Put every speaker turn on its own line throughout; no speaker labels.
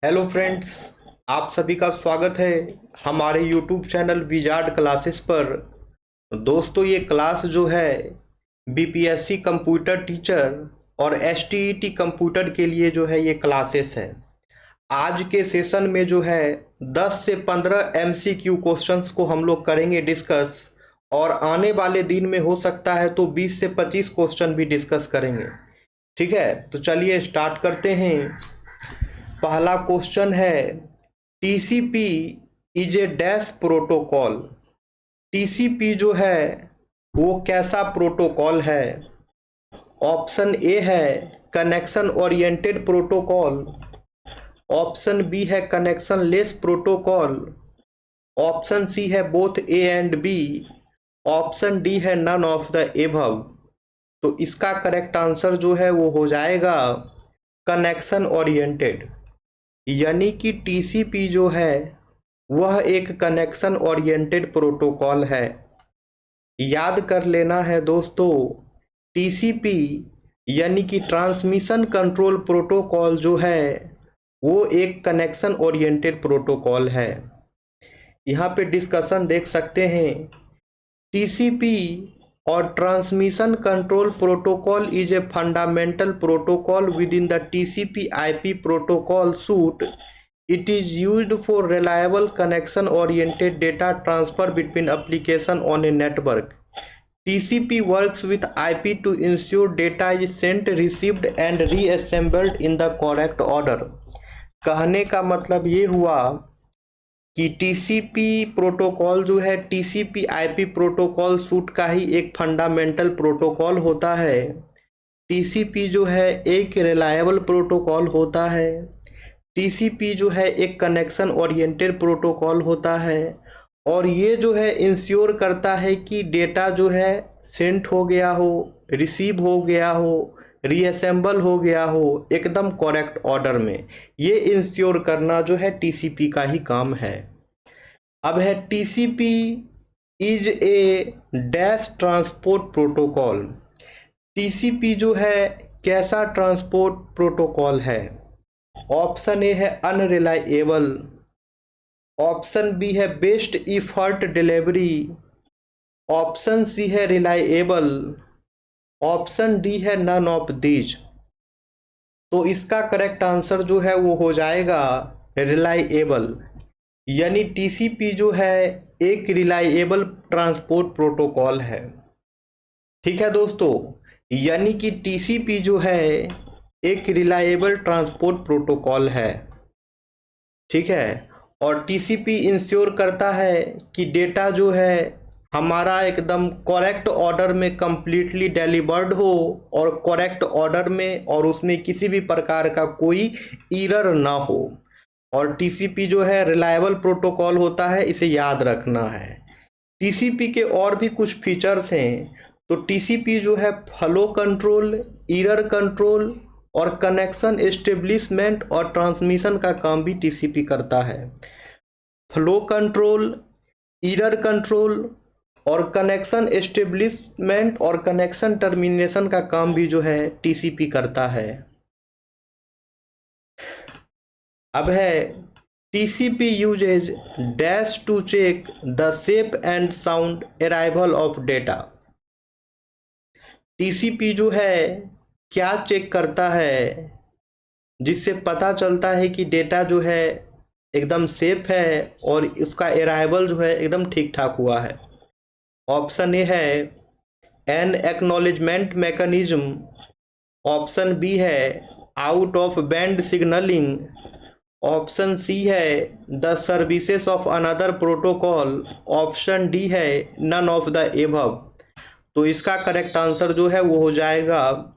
Hello friends, आप सभी का स्वागत है हमारे यूट्यूब चैनल विजार्ड क्लासेस पर। दोस्तों, ये क्लास जो है बीपीएससी कंप्यूटर टीचर और एसटीईटी कंप्यूटर के लिए जो है ये क्लासेस है। आज के सेशन में जो है 10 से 15 एमसीक्यू क्वेश्चंस को हम लोग करेंगे डिस्कस, और आने वाले दिन में हो सकता है तो 20 से 25 क्वेश्चन भी डिस्कस करेंगे। ठीक है, तो चलिए स्टार्ट करते हैं। पहला क्वेश्चन है, TCP is a dash protocol. TCP जो है वो कैसा प्रोटोकॉल है? ऑप्शन ए है connection oriented protocol, option B है connectionless protocol, option C है both A and B, option D है नन ऑफ द एबव। तो इसका करेक्ट आंसर जो है वो हो जाएगा कनेक्शन ओरिएंटेड, यानी कि टीसीपी जो है वह एक कनेक्शन ओरिएंटेड प्रोटोकॉल है। याद कर लेना है दोस्तों, टीसीपी यानी कि ट्रांसमिशन कंट्रोल प्रोटोकॉल जो है वो एक कनेक्शन ओरिएंटेड प्रोटोकॉल है। यहाँ पे डिस्कशन देख सकते हैं, टीसीपी और transmission control protocol is a fundamental protocol with in the TCP IP protocol suit. It is used for reliable connection oriented data transfer between application on a network. TCP works with IP to ensure data is sent, received and reassembled in the correct order. कहने का मतलब ये हुआ कि TCP protocol जो है TCP IP protocol suit का ही एक फंडामेंटल प्रोटोकॉल होता है। टीसीपी जो है एक रिलायबल प्रोटोकॉल होता है। टीसीपी जो है एक कनेक्शन ओरिएंटेड प्रोटोकॉल होता है, और ये जो है इंश्योर करता है कि डेटा जो है सेंड हो गया हो, रिसीव हो गया हो, रीअसेंबल हो गया हो एकदम करेक्ट ऑर्डर में। ये इंश्योर करना जो है टीसीपी का ही काम है। अब है TCP is a dash transport protocol. TCP जो है कैसा ट्रांसपोर्ट प्रोटोकॉल है? ऑप्शन ए है अनरिलायबल, ऑप्शन बी है best effort delivery, option C है रिलायबल, ऑप्शन डी है नन ऑफ दीज। तो इसका करेक्ट आंसर जो है वो हो जाएगा रिलायबल, यानी टीसीपी जो है एक रिलायबल ट्रांसपोर्ट प्रोटोकॉल है। ठीक है दोस्तों, यानी कि टीसीपी जो है एक रिलायबल ट्रांसपोर्ट प्रोटोकॉल है। ठीक है, और टीसीपी इंश्योर करता है कि डेटा जो है हमारा एकदम करेक्ट ऑर्डर में कंप्लीटली डिलीवर्ड हो, और करेक्ट ऑर्डर में, और उसमें किसी भी प्रकार का कोई एरर ना हो। और टीसीपी जो है रिलायबल प्रोटोकॉल होता है, इसे याद रखना है। टीसीपी के और भी कुछ फीचर्स हैं। तो टीसीपी जो है फ्लो कंट्रोल, एरर कंट्रोल और कनेक्शन एस्टेब्लिशमेंट और ट्रांसमिशन का काम भी टीसीपी करता है। फ्लो कंट्रोल, एरर कंट्रोल और कनेक्शन एस्टेब्लिशमेंट और कनेक्शन टर्मिनेशन का काम भी जो है टीसीपी करता है। अब है TCP uses dash to check the safe and sound arrival of data. TCP जो है क्या चेक करता है जिससे पता चलता है कि डेटा जो है एकदम सेफ है और उसका अराइवल जो है एकदम ठीक ठाक हुआ है? ऑप्शन ए है an acknowledgement mechanism, option B है out of band signalling, option C है the services of another protocol, option D है नन ऑफ द एबव। तो इसका करेक्ट आंसर जो है वो हो जाएगा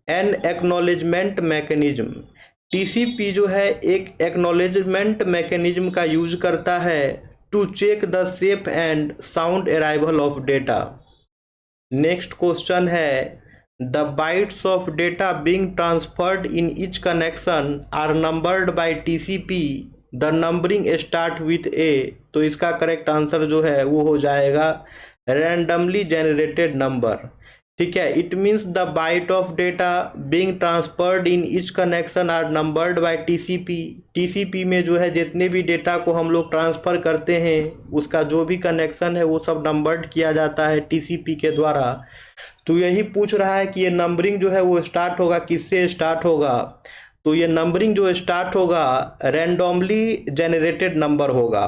एन एक्नॉलेजमेंट मैकेनिज्म। टीसीपी जो है एक एक्नॉलेजमेंट मैकेनिज्म का यूज करता है to check the safe and sound arrival of data. Next question है, the bytes of data being transferred in each connection are numbered by TCP, the numbering start with a. तो इसका correct answer जो है वो हो जाएगा randomly generated number, ठीक है। It means the byte of data being transferred in each connection are numbered by TCP. TCP में जो है जितने भी डेटा को हम लोग ट्रांसफ़र करते हैं उसका जो भी कनेक्शन है वो सब नंबर्ड किया जाता है टीसीपी के द्वारा। तो यही पूछ रहा है कि ये नंबरिंग जो है वो स्टार्ट होगा किससे स्टार्ट होगा। तो ये नंबरिंग जो स्टार्ट होगा रैंडमली जनरेटेड नंबर होगा।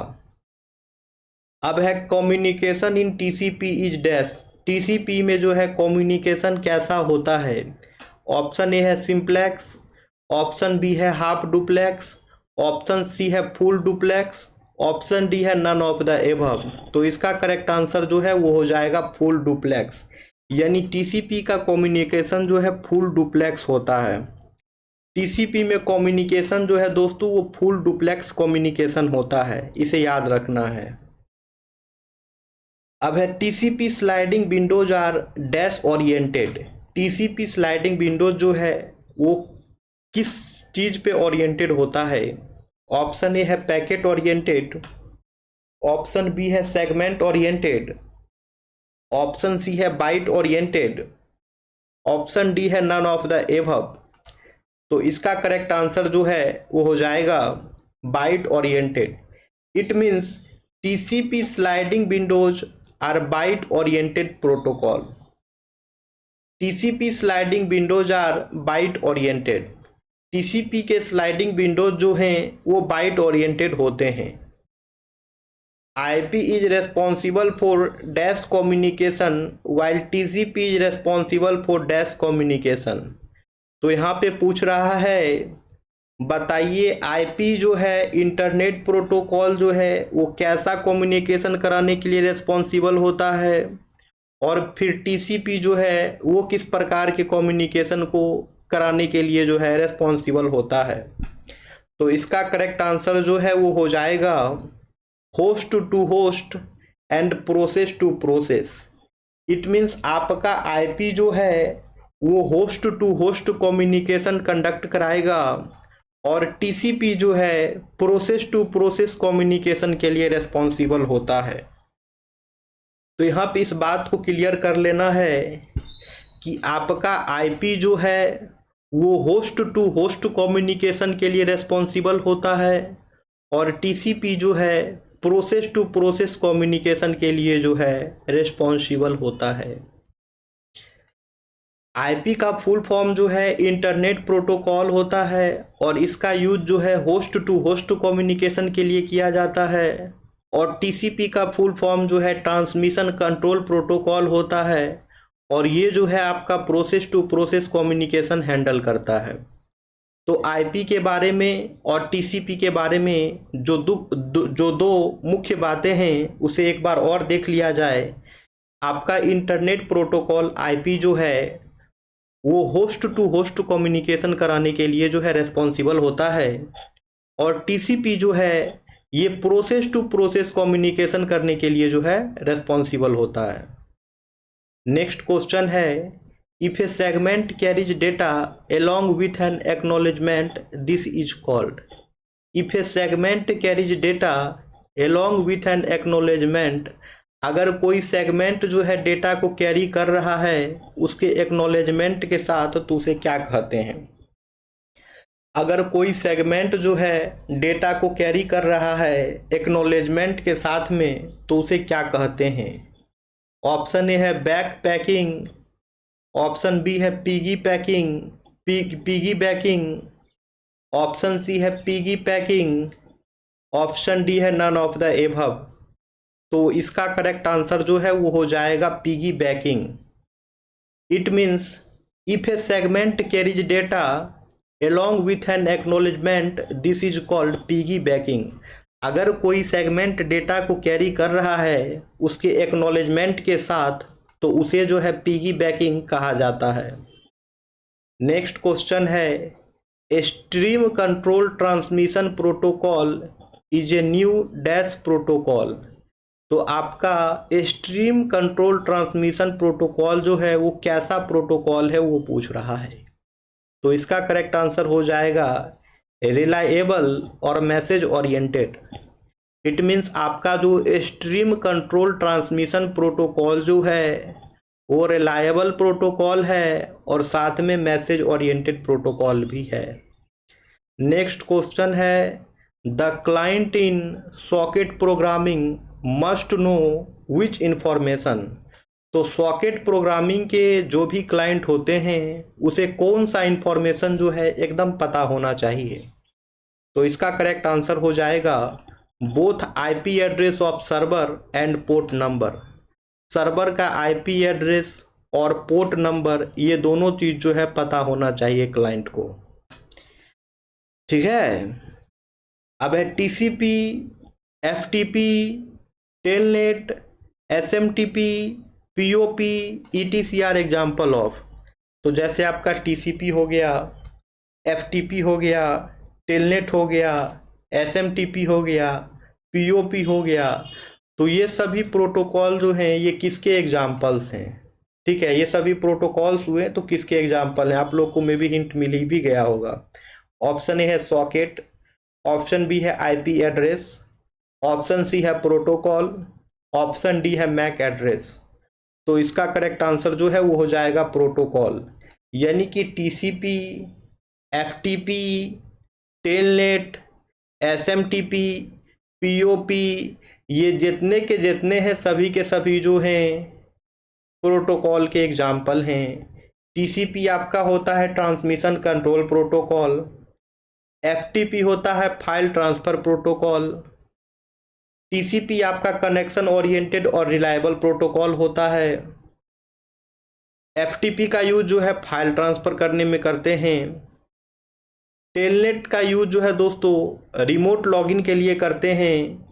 अब है communication in TCP is dash. TCP में जो है कम्युनिकेशन कैसा होता है। ऑप्शन ए है सिंप्लेक्स, ऑप्शन बी है हाफ डुप्लेक्स, ऑप्शन सी है फुल डुप्लेक्स, ऑप्शन डी है नन ऑफ द एबव। तो इसका करेक्ट आंसर जो है वो हो जाएगा फुल डुप्लेक्स। यानी टीसीपी का कम्युनिकेशन जो है फुल डुप्लेक्स होता है। टीसीपी में कम्युनिकेशन जो है दोस्तों वो फुल डुप्लेक्स कम्युनिकेशन होता है, इसे याद रखना है। अब है TCP sliding windows are dash oriented. TCP sliding windows जो है वो किस चीज़ पे ओरिएंटेड होता है। ऑप्शन ए है पैकेट ओरिएंटेड, ऑप्शन बी है सेगमेंट ओरिएंटेड, ऑप्शन सी है बाइट ओरिएंटेड, ऑप्शन डी है नन ऑफ द एबव। तो इसका करेक्ट आंसर जो है वो हो जाएगा byte oriented. It means TCP sliding windows are byte oriented protocol. TCP sliding windows are byte oriented. TCP के स्लाइडिंग विंडोज जो हैं वो बाइट ओरिएंटेड होते हैं। IP is responsible for dash communication while TCP is responsible for dash communication. तो यहाँ पे पूछ रहा है बताइए आईपी जो है इंटरनेट प्रोटोकॉल जो है वो कैसा कम्युनिकेशन कराने के लिए रेस्पॉन्सिबल होता है, और फिर टीसीपी जो है वो किस प्रकार के कम्युनिकेशन को कराने के लिए जो है रेस्पॉन्सिबल होता है। तो इसका करेक्ट आंसर जो है वो हो जाएगा host to host and process to process. It means आपका आईपी जो है वो host to host communication conduct कराएगा और टीसीपी जो है प्रोसेस टू प्रोसेस कम्युनिकेशन के लिए रेस्पॉन्सिबल होता है। तो यहाँ पे इस बात को क्लियर कर लेना है कि आपका आईपी जो है वो होस्ट टू होस्ट कम्युनिकेशन के लिए रेस्पॉन्सिबल होता है और टीसीपी जो है प्रोसेस टू प्रोसेस कम्युनिकेशन के लिए जो है रेस्पॉन्सिबल होता है। आईपी का फुल फॉर्म जो है इंटरनेट प्रोटोकॉल होता है और इसका यूज जो है होस्ट टू होस्ट कम्युनिकेशन के लिए किया जाता है। और टीसीपी का फुल फॉर्म जो है ट्रांसमिशन कंट्रोल प्रोटोकॉल होता है और ये जो है आपका process to process communication handle करता है। तो आईपी के बारे में और टीसीपी के बारे में जो दो मुख्य बातें हैं उसे एक बार और देख लिया जाए। आपका इंटरनेट प्रोटोकॉल आईपी जो है वो होस्ट टू होस्ट कम्युनिकेशन कराने के लिए जो है रेस्पॉन्सिबल होता है और टीसीपी जो है ये प्रोसेस टू प्रोसेस कम्युनिकेशन करने के लिए जो है रेस्पॉन्सिबल होता है। नेक्स्ट क्वेश्चन है if a segment carries data along with an acknowledgement this is called। If a segment carries data along with an acknowledgement, अगर कोई सेगमेंट जो है डेटा को कैरी कर रहा है उसके एक्नॉलेजमेंट के साथ तो उसे क्या कहते हैं। अगर कोई सेगमेंट जो है डेटा को कैरी कर रहा है एक्नॉलेजमेंट के साथ में तो उसे क्या कहते हैं। ऑप्शन ए है बैक पैकिंग, ऑप्शन बी है piggy packing piggy backing, option C है पिगी पैकिंग, ऑप्शन डी है नन ऑफ द एबव। तो इसका करेक्ट आंसर जो है वो हो जाएगा piggy backing. It means if a segment carries data along with an acknowledgement this is called piggy backing. अगर कोई सेगमेंट डेटा को कैरी कर रहा है उसके एक्नॉलेजमेंट के साथ तो उसे जो है पिगी बैकिंग कहा जाता है। नेक्स्ट क्वेश्चन है stream control transmission protocol is a new dash protocol. तो आपका स्ट्रीम कंट्रोल ट्रांसमिशन प्रोटोकॉल जो है वो कैसा प्रोटोकॉल है वो पूछ रहा है। तो इसका करेक्ट आंसर हो जाएगा रिलायबल और मैसेज ओरिएंटेड। इट मीन्स आपका जो स्ट्रीम कंट्रोल ट्रांसमिशन प्रोटोकॉल जो है वो रिलायबल प्रोटोकॉल है और साथ में मैसेज ओरिएंटेड प्रोटोकॉल भी है। नेक्स्ट क्वेश्चन है, the client in socket programming must know which information. तो सॉकेट प्रोग्रामिंग के जो भी क्लाइंट होते हैं उसे कौन सा इंफॉर्मेशन जो है एकदम पता होना चाहिए। तो इसका करेक्ट आंसर हो जाएगा both IP address of server and port number. Server का आईपी एड्रेस और पोर्ट नंबर ये दोनों चीज जो है पता होना चाहिए क्लाइंट को। ठीक है, अब है TCP, FTP, telnet, SMTP, POP, ईटीसीआर एग्जाम्पल ऑफ। तो जैसे आपका टीसीपी हो गया, एफटीपी हो गया, टेलनेट हो गया, एसएमटीपी हो गया, पीओपी हो गया, तो ये सभी प्रोटोकॉल जो हैं ये किसके एग्जाम्पल्स हैं। ठीक है, ये सभी प्रोटोकॉल्स हुए तो किसके एग्जाम्पल हैं, आप लोग को मे भी हिंट मिल ही भी गया होगा। ऑप्शन ए है सॉकेट, ऑप्शन बी है आईपी एड्रेस, ऑप्शन सी है प्रोटोकॉल, ऑप्शन डी है मैक एड्रेस। तो इसका करेक्ट आंसर जो है वो हो जाएगा प्रोटोकॉल। यानी कि TCP, FTP, telnet, SMTP, POP, ये जितने के जितने हैं सभी के सभी जो हैं प्रोटोकॉल के एग्जाम्पल हैं। टीसीपी आपका होता है ट्रांसमिशन कंट्रोल प्रोटोकॉल, एफटीपी होता है फाइल ट्रांसफर प्रोटोकॉल, टीसीपी आपका कनेक्शन ओरिएंटेड और रिलायबल प्रोटोकॉल होता है, एफटीपी का यूज जो है फाइल ट्रांसफर करने में करते हैं, टेलनेट का यूज जो है दोस्तों रिमोट लॉगिन के लिए करते हैं,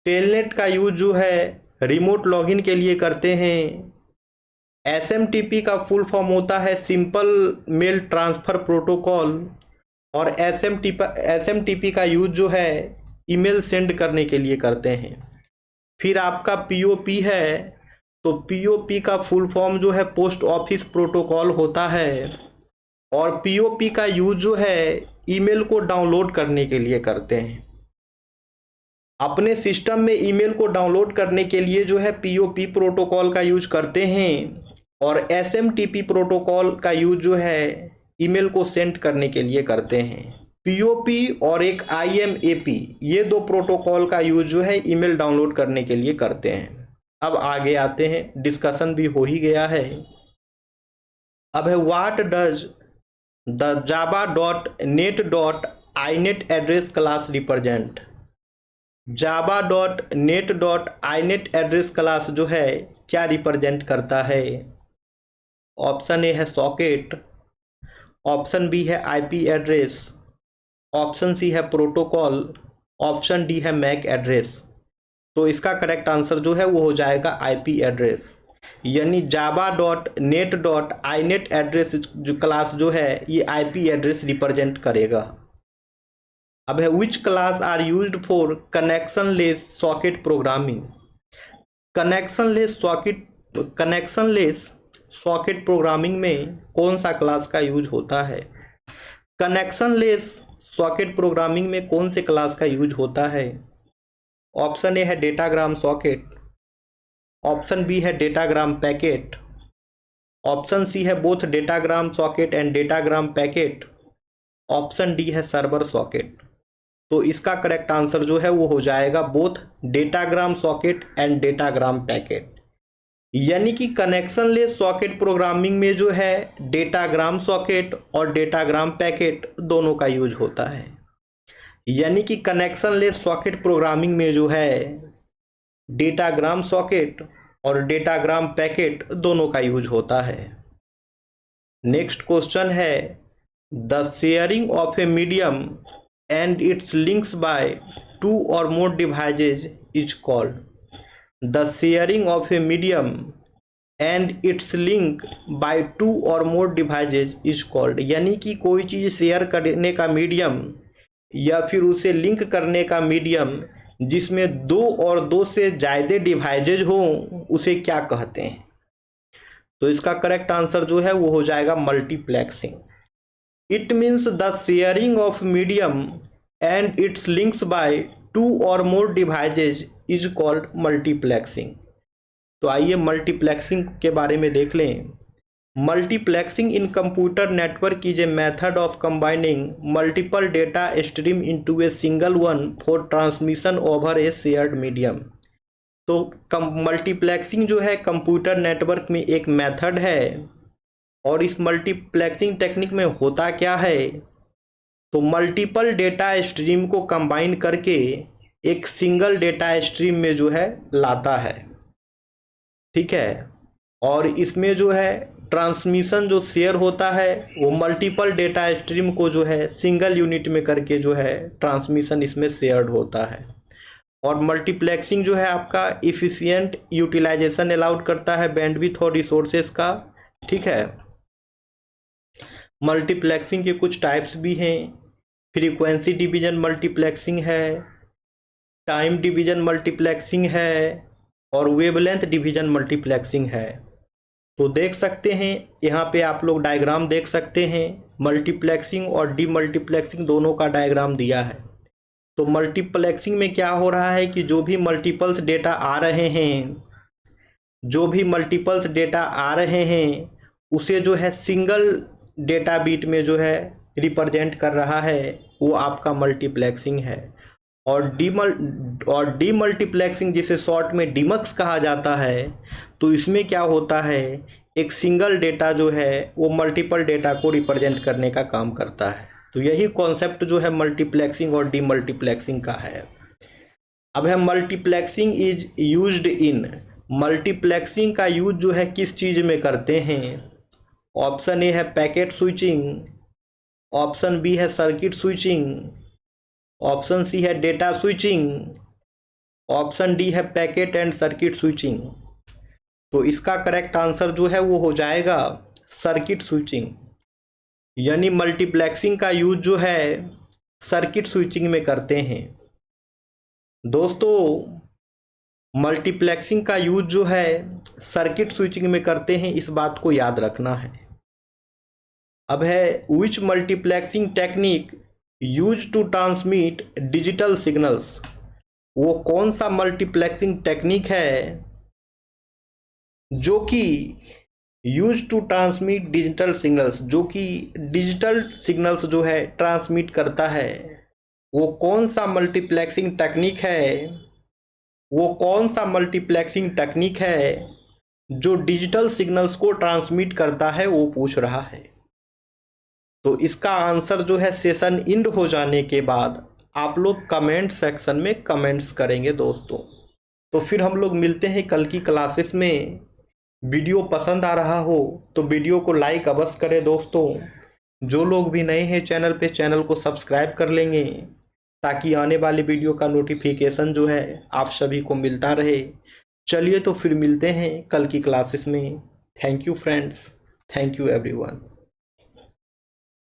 टेलनेट का यूज जो है रिमोट लॉगिन के लिए करते हैं, एसएमटीपी का फुल फॉर्म होता है सिंपल मेल ट्रांसफ़र प्रोटोकॉल, और एसएमटीपी का यूज जो है ईमेल सेंड करने के लिए करते हैं। फिर आपका पीओपी है, तो पीओपी का फुल फॉर्म जो है पोस्ट ऑफिस प्रोटोकॉल होता है, और पीओपी का यूज जो है ईमेल को डाउनलोड करने के लिए करते हैं। अपने सिस्टम में ईमेल को डाउनलोड करने के लिए जो है पीओपी प्रोटोकॉल का यूज करते हैं, और एसएमटीपी प्रोटोकॉल का यूज जो है ईमेल को सेंड करने के लिए करते हैं। पीओपी और एक आईएमएपी, ये दो प्रोटोकॉल का यूज जो है ईमेल डाउनलोड करने के लिए करते हैं। अब आगे आते हैं, डिस्कशन भी हो ही गया है। अब है what does the java.net.inet address class represent. java.net.inet address class जो है क्या रिप्रेजेंट करता है। ऑप्शन ए है सॉकेट, ऑप्शन बी है आईपी एड्रेस, ऑप्शन सी है प्रोटोकॉल, ऑप्शन डी है मैक एड्रेस। तो इसका करेक्ट आंसर जो है वो हो जाएगा आईपी एड्रेस। यानी java.net.inet एड्रेस जो क्लास जो है ये आईपी एड्रेस रिप्रेजेंट करेगा। अब है which class are used for connectionless socket programming. Connectionless socket programming में कौन सा क्लास का यूज होता है। कनेक्शनलेस सॉकेट प्रोग्रामिंग में कौन से क्लास का यूज होता है। ऑप्शन ए है डेटाग्राम सॉकेट, ऑप्शन बी है डेटाग्राम पैकेट, ऑप्शन सी है both datagram socket and datagram packet, option D है सर्वर सॉकेट। तो इसका करेक्ट आंसर जो है वो हो जाएगा both datagram socket and datagram packet. यानी कि कनेक्शनलेस सॉकेट प्रोग्रामिंग में जो है डेटाग्राम सॉकेट और डेटाग्राम पैकेट दोनों का यूज होता है। यानी कि कनेक्शनलेस सॉकेट प्रोग्रामिंग में जो है डेटाग्राम सॉकेट और डेटाग्राम पैकेट दोनों का यूज होता है। नेक्स्ट क्वेश्चन है the sharing of a medium and its links by 2 or more devices is called. The sharing of a medium and its link by 2 or more devices is called. यानी कि कोई चीज़ share करने का medium या फिर उसे link करने का मीडियम जिसमें 2 और 2 से ज़्यादा डिवाइसेज हों उसे क्या कहते हैं। तो इसका करेक्ट आंसर जो है वो हो जाएगा multiplexing. It means the sharing of medium and its links by 2 or more devices is called multiplexing. तो आइए मल्टीप्लेक्सिंग के बारे में देख लें। Multiplexing in computer network is a method of combining multiple data stream into a single one for transmission over a shared medium. तो multiplexing जो है कंप्यूटर नेटवर्क में एक मेथड है, और इस मल्टीप्लेक्सिंग टेक्निक में होता क्या है, तो मल्टीपल डेटा स्ट्रीम को कंबाइन करके एक सिंगल डेटा स्ट्रीम में जो है लाता है, ठीक है। और इसमें जो है ट्रांसमिशन जो शेयर होता है वो मल्टीपल डेटा स्ट्रीम को जो है सिंगल यूनिट में करके जो है ट्रांसमिशन इसमें शेयर्ड होता है। और मल्टीप्लेक्सिंग जो है आपका इफिशिएंट यूटिलाइजेशन अलाउड करता है बैंडविड्थ और रिसोर्सेस का, ठीक है। मल्टीप्लेक्सिंग के कुछ टाइप्स भी हैं। फ्रीक्वेंसी डिवीजन मल्टीप्लेक्सिंग है, टाइम डिवीजन मल्टीप्लेक्सिंग है, और वेवलेंथ डिवीजन मल्टीप्लेक्सिंग है। तो देख सकते हैं यहाँ पे आप लोग डायग्राम देख सकते हैं, मल्टीप्लेक्सिंग और डीमल्टीप्लेक्सिंग दोनों का डायग्राम दिया है। तो मल्टीप्लेक्सिंग में क्या हो रहा है कि जो भी मल्टीपल्स डेटा आ रहे हैं, उसे जो है सिंगल डेटा बीट में जो है रिप्रेजेंट कर रहा है, वो आपका मल्टीप्लेक्सिंग है। और डीमल्टीप्लेक्सिंग जिसे शॉर्ट में डीमक्स कहा जाता है, तो इसमें क्या होता है, एक सिंगल डेटा जो है वो मल्टीपल डेटा को रिप्रेजेंट करने का काम करता है। तो यही कॉन्सेप्ट जो है मल्टीप्लेक्सिंग और डीमल्टीप्लेक्सिंग का है। अब है multiplexing is used in, multiplexing का यूज जो है किस चीज़ में करते हैं। ऑप्शन ए है पैकेट स्विचिंग, ऑप्शन बी है सर्किट स्विचिंग, ऑप्शन सी है डेटा स्विचिंग, ऑप्शन डी है पैकेट एंड सर्किट स्विचिंग। तो इसका करेक्ट आंसर जो है वो हो जाएगा सर्किट स्विचिंग, यानी मल्टीप्लेक्सिंग का यूज जो है सर्किट स्विचिंग में करते हैं। दोस्तों मल्टीप्लेक्सिंग का यूज जो है सर्किट स्विचिंग में करते हैं, इस बात को याद रखना है। अब है which multiplexing technique use to transmit digital signals, वो कौन सा मल्टीप्लेक्सिंग टेक्निक है जो कि use to transmit digital signals, जो कि डिजिटल सिग्नल्स जो है ट्रांसमिट करता है। वो कौन सा मल्टीप्लेक्सिंग टेक्निक है, वो कौन सा मल्टीप्लेक्सिंग टेक्निक है जो डिजिटल सिग्नल्स को ट्रांसमिट करता है, वो पूछ रहा है। तो इसका आंसर जो है सेशन एंड हो जाने के बाद आप लोग कमेंट सेक्शन में कमेंट्स करेंगे दोस्तों। तो फिर हम लोग मिलते हैं कल की क्लासेस में। वीडियो पसंद आ रहा हो तो वीडियो को लाइक अवश्य करें दोस्तों। जो लोग भी नए हैं चैनल पे, चैनल को सब्सक्राइब कर लेंगे ताकि आने वाले वीडियो का नोटिफिकेशन जो है आप सभी को मिलता रहे। चलिए तो फिर मिलते हैं कल की क्लासेस में। Thank you friends, thank you everyone.